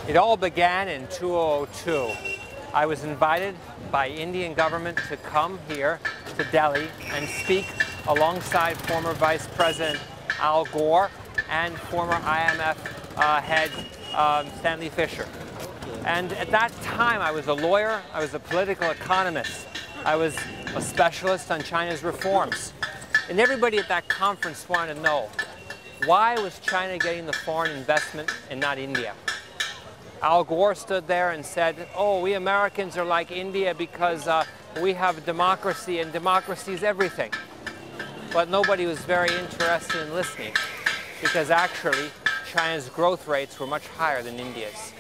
It all began in 2002. I was invited by Indian government to come here to Delhi and speak alongside former Vice President Al Gore and former IMF head Stanley Fischer. And at that time, I was a lawyer, I was a political economist, I was a specialist on China's reforms. And everybody at that conference wanted to know, why was China getting the foreign investment and not India? Al Gore stood there and said, oh, we Americans are like India because we have democracy and democracy is everything. But nobody was very interested in listening because actually China's growth rates were much higher than India's.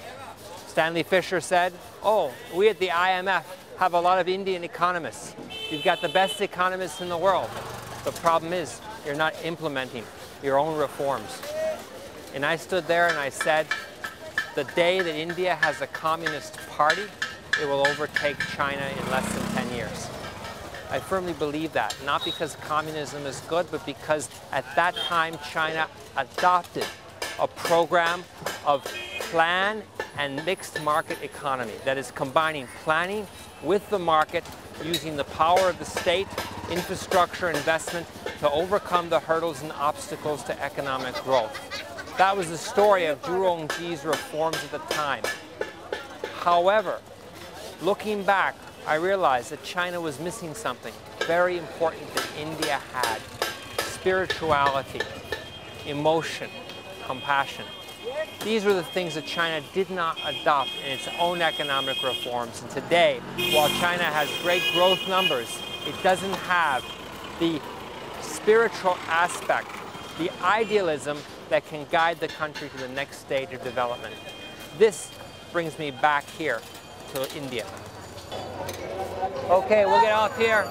Stanley Fischer said, oh, we at the IMF have a lot of Indian economists. You've got the best economists in the world. The problem is you're not implementing your own reforms. And I stood there and I said, the day that India has a communist party, it will overtake China in less than 10 years. I firmly believe that, not because communism is good, but because at that time China adopted a program of plan and mixed market economy that is combining planning with the market, using the power of the state, infrastructure investment to overcome the hurdles and obstacles to economic growth. That was the story of Zhu Rongji's reforms at the time. However, looking back, I realized that China was missing something very important that India had: spirituality, emotion, compassion. These were the things that China did not adopt in its own economic reforms. And today, while China has great growth numbers, it doesn't have the spiritual aspect, the idealism that can guide the country to the next stage of development. This brings me back here to India. Okay, we'll get off here.